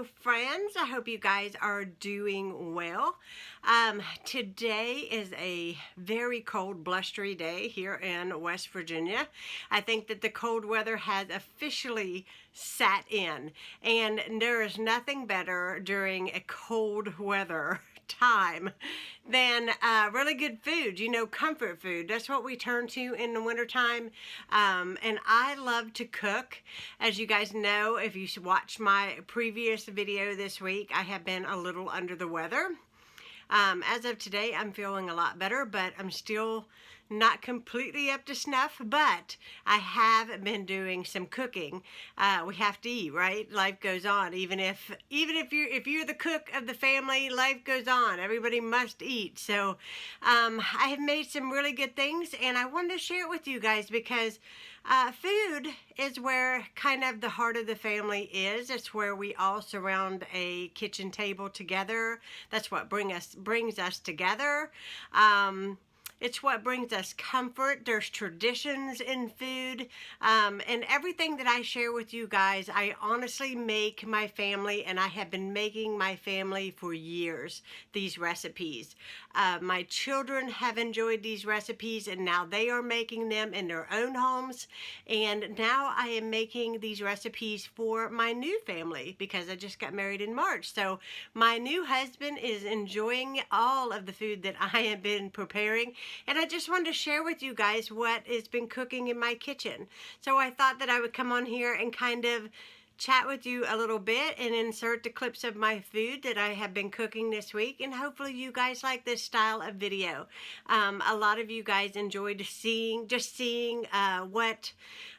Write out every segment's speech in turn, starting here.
Hello friends, I hope you guys are doing well. Today is a very cold, blustery day here in West Virginia. I think that the cold weather has officially sat in, and there is nothing better during a cold weather time than really good food, comfort food. That's what we turn to in the wintertime. And I love to cook. As you guys know, if you watched my previous video this week, I have been a little under the weather. As of today, I'm feeling a lot better, but I'm still not completely up to snuff, but I have been doing some cooking. We have to eat, right? Life goes on. Even if you're the cook of the family, life goes on. Everybody must eat. So I have made some really good things, and I wanted to share it with you guys because food is where kind of the heart of the family is. It's where we all surround a kitchen table together. That's what brings us together. It's what brings us comfort. There's traditions in food. And everything that I share with you guys, I honestly make my family, and I have been making my family for years, these recipes. My children have enjoyed these recipes, and now they are making them in their own homes. And now I am making these recipes for my new family because I just got married in March. So my new husband is enjoying all of the food that I have been preparing. And I just wanted to share with you guys what has been cooking in my kitchen. So I thought that I would come on here and kind of chat with you a little bit and insert the clips of my food that I have been cooking this week, and hopefully you guys like this style of video. A lot of you guys enjoyed seeing what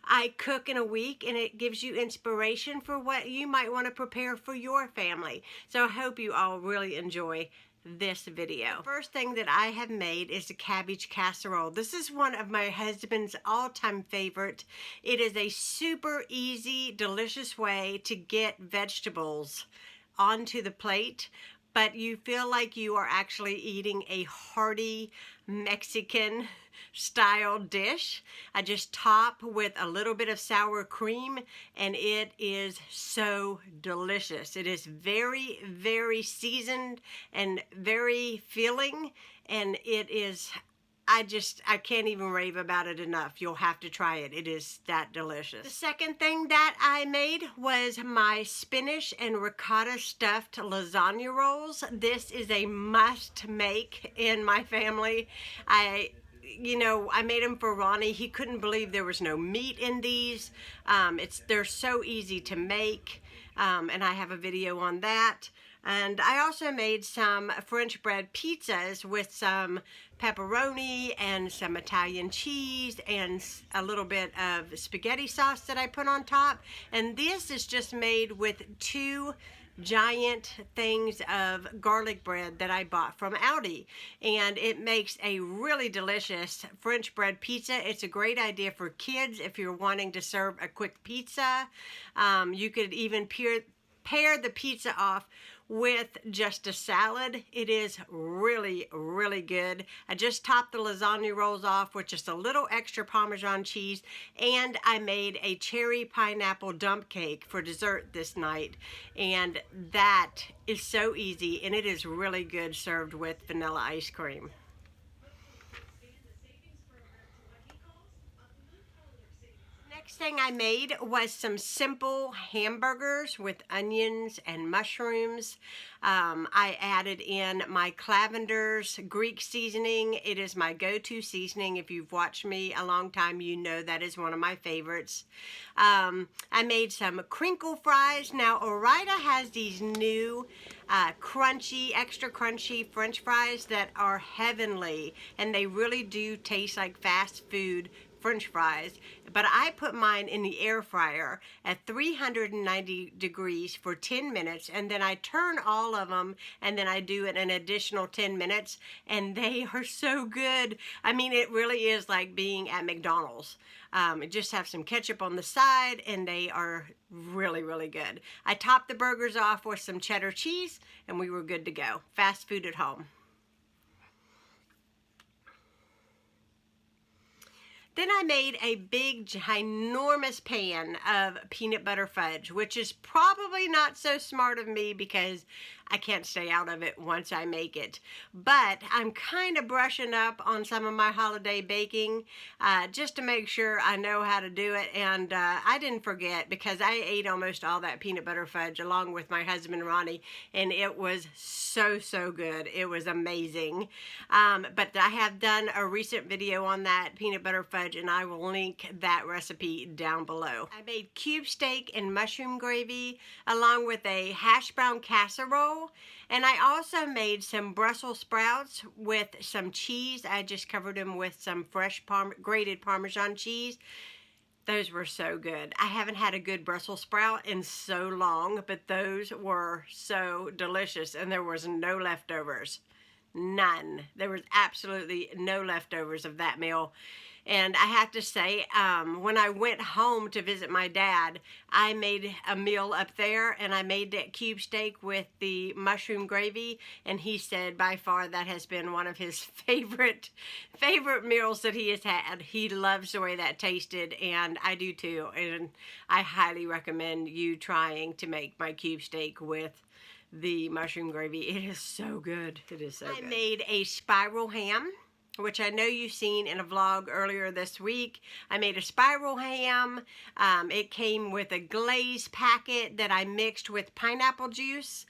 I cook in a week, and it gives you inspiration for what you might want to prepare for your family. So I hope you all really enjoy this video. First thing that I have made is a cabbage casserole. This is one of my husband's all-time favorite. It is a super easy, delicious way to get vegetables onto the plate, but you feel like you are actually eating a hearty Mexican style dish. I just top with a little bit of sour cream, and it is so delicious. It is very, very seasoned and very filling, and it is, I can't even rave about it enough. You'll have to try it. It is that delicious. The second thing that I made was my spinach and ricotta stuffed lasagna rolls. This is a must make in my family. I made them for Ronnie. He couldn't believe there was no meat in these. They're so easy to make, and I have a video on that. And I also made some French bread pizzas with some pepperoni and some Italian cheese and a little bit of spaghetti sauce that I put on top. And this is just made with 2 giant things of garlic bread that I bought from Aldi, and it makes a really delicious French bread pizza. It's a great idea for kids if you're wanting to serve a quick pizza. You could even pair the pizza off with just a salad. It is really, really good. I just topped the lasagna rolls off with just a little extra Parmesan cheese, and I made a cherry pineapple dump cake for dessert this night, and that is so easy, and it is really good served with vanilla ice cream. Next thing I made was some simple hamburgers with onions and mushrooms. I added in my Clavender's Greek seasoning. It is my go-to seasoning. If you've watched me a long time, you know that is one of my favorites. I made some Crinkle Fries. Now, Orida has these new extra crunchy French fries that are heavenly, and they really do taste like fast food French fries, but I put mine in the air fryer at 390 degrees for 10 minutes, and then I turn all of them, and then I do it an additional 10 minutes, and they are so good. I mean, it really is like being at McDonald's. Just have some ketchup on the side, and they are really, really good. I topped the burgers off with some cheddar cheese, and we were good to go. Fast food at home. Then I made a big, ginormous pan of peanut butter fudge, which is probably not so smart of me because I can't stay out of it once I make it. But I'm kind of brushing up on some of my holiday baking just to make sure I know how to do it. And I didn't forget because I ate almost all that peanut butter fudge along with my husband Ronnie, and it was so good. It was amazing. But I have done a recent video on that peanut butter fudge, and I will link that recipe down below. I made cube steak and mushroom gravy along with a hash brown casserole. And I also made some Brussels sprouts with some cheese. I just covered them with some fresh grated Parmesan cheese. Those were so good. I haven't had a good Brussels sprout in so long, but those were so delicious, and there was no leftovers. None. There was absolutely no leftovers of that meal. And I have to say, when I went home to visit my dad, I made a meal up there, and I made that cube steak with the mushroom gravy, and he said by far that has been one of his favorite meals that he has had. He loves the way that tasted, and I do too, and I highly recommend you trying to make my cube steak with the mushroom gravy. It is so good. It is so good. I made a spiral ham, which I know you've seen in a vlog earlier this week. I made a spiral ham. It came with a glaze packet that I mixed with pineapple juice.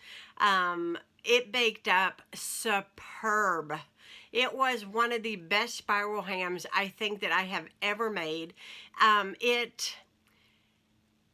It baked up superb. It was one of the best spiral hams I think that I have ever made.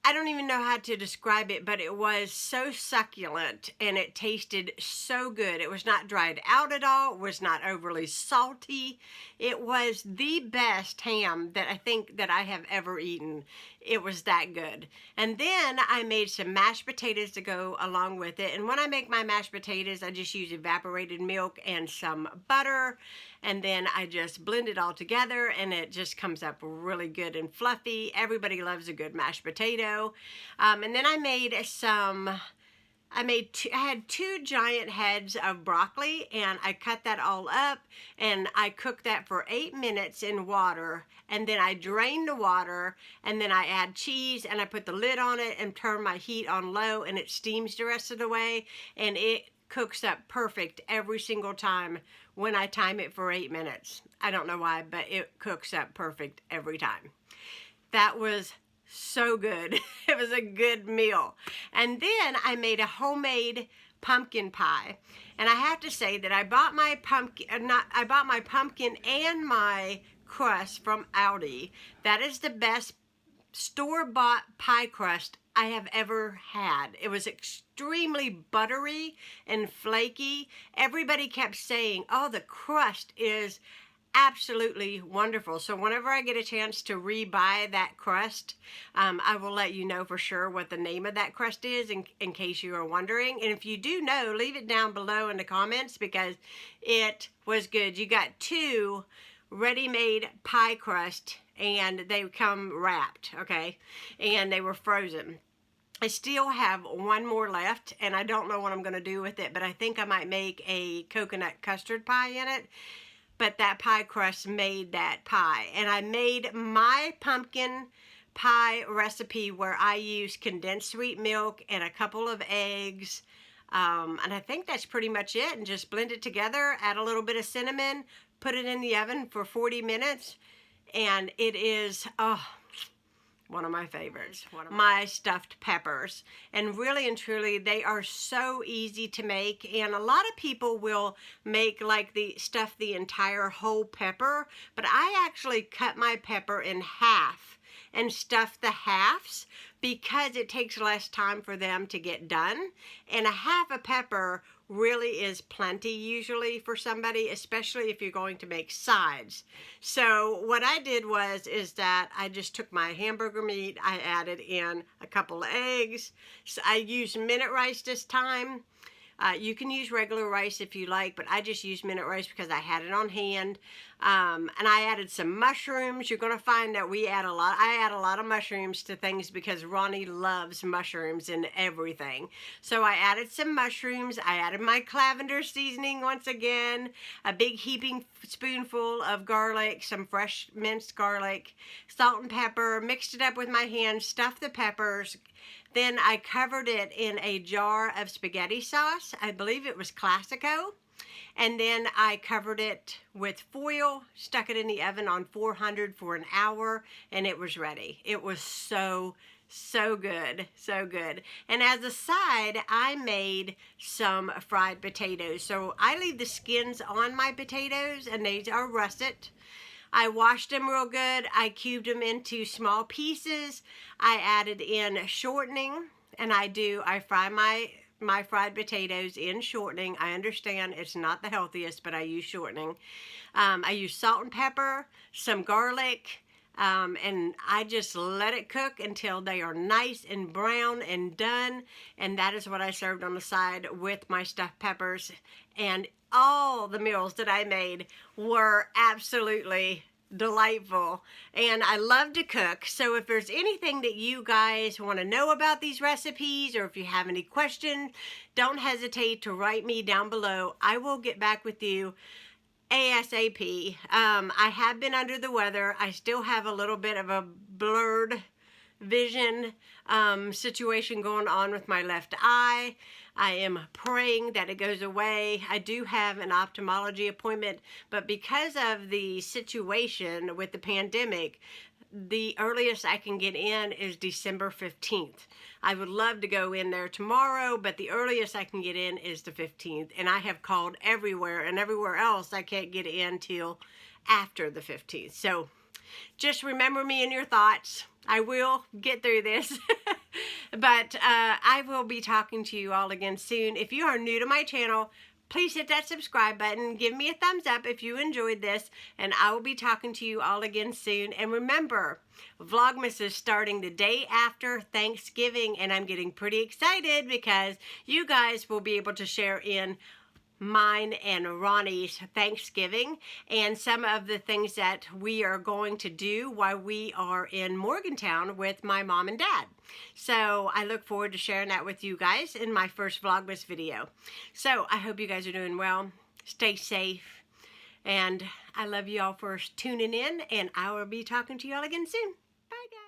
I don't even know how to describe it, but it was so succulent and it tasted so good. It was not dried out at all. It was not overly salty. It was the best ham that I think that I have ever eaten. It was that good. And then I made some mashed potatoes to go along with it. And when I make my mashed potatoes, I just use evaporated milk and some butter. And then I just blend it all together, and it just comes up really good and fluffy. Everybody loves a good mashed potato. And then I made I had 2 giant heads of broccoli, and I cut that all up, and I cooked that for 8 minutes in water, and then I drained the water, and then I add cheese, and I put the lid on it and turn my heat on low, and it steams the rest of the way, and it cooks up perfect every single time when I time it for 8 minutes. I don't know why, but it cooks up perfect every time. That was so good. It was a good meal. And then I made a homemade pumpkin pie. And I have to say that I bought my pumpkin and my crust from Aldi. That is the best store-bought pie crust I have ever had. It was extremely buttery and flaky. Everybody kept saying, oh, the crust is absolutely wonderful. So whenever I get a chance to rebuy that crust, I will let you know for sure what the name of that crust is in case you are wondering. And if you do know, leave it down below in the comments because it was good. You got 2 ready-made pie crust, and they come wrapped, okay? And they were frozen. I still have 1 more left, and I don't know what I'm going to do with it, but I think I might make a coconut custard pie in it. But that pie crust made that pie. And I made my pumpkin pie recipe where I use condensed sweet milk and a couple of eggs. And I think that's pretty much it. And just blend it together, add a little bit of cinnamon, put it in the oven for 40 minutes. And it is, one of my favorites. My stuffed peppers. And really and truly, they are so easy to make. And a lot of people will make like stuff the entire whole pepper. But I actually cut my pepper in half and stuff the halves because it takes less time for them to get done. And a half a pepper really is plenty usually for somebody, especially if you're going to make sides. So what I did is that I just took my hamburger meat, I added in a couple of eggs. So I used minute rice this time. You can use regular rice if you like, but I just used minute rice because I had it on hand. And I added some mushrooms. You're going to find that I add a lot of mushrooms to things because Ronnie loves mushrooms in everything. So I added some mushrooms. I added my lavender seasoning once again, a big heaping spoonful of garlic, some fresh minced garlic, salt and pepper, mixed it up with my hands, stuffed the peppers. Then I covered it in a jar of spaghetti sauce. I believe it was Classico. And then I covered it with foil, stuck it in the oven on 400 for an hour, and it was ready. It was so good, so good. And as a side, I made some fried potatoes. So I leave the skins on my potatoes, and they are russet. I washed them real good. I cubed them into small pieces. I added in shortening, and I fry my fried potatoes in shortening. I understand it's not the healthiest, but I use shortening. I use salt and pepper, some garlic, and I just let it cook until they are nice and brown and done. And that is what I served on the side with my stuffed peppers. And all the meals that I made were absolutely delightful, and I love to cook. So if there's anything that you guys want to know about these recipes, or if you have any questions, don't hesitate to write me down below. I will get back with you ASAP. I have been under the weather. I still have a little bit of a blurred vision situation going on with my left eye. I am praying that it goes away. I do have an ophthalmology appointment, but because of the situation with the pandemic, the earliest I can get in is December 15th. I would love to go in there tomorrow, but the earliest I can get in is the 15th. And I have called everywhere, and everywhere else I can't get in till after the 15th. So just remember me in your thoughts. I will get through this. But I will be talking to you all again soon. If you are new to my channel, please hit that subscribe button. Give me a thumbs up if you enjoyed this. And I will be talking to you all again soon. And remember, Vlogmas is starting the day after Thanksgiving. And I'm getting pretty excited because you guys will be able to share in mine and Ronnie's Thanksgiving and some of the things that we are going to do while we are in Morgantown with my mom and dad. So I look forward to sharing that with you guys in my first Vlogmas video. So I hope you guys are doing well. Stay safe. And I love you all for tuning in, and I will be talking to you all again soon. Bye, guys.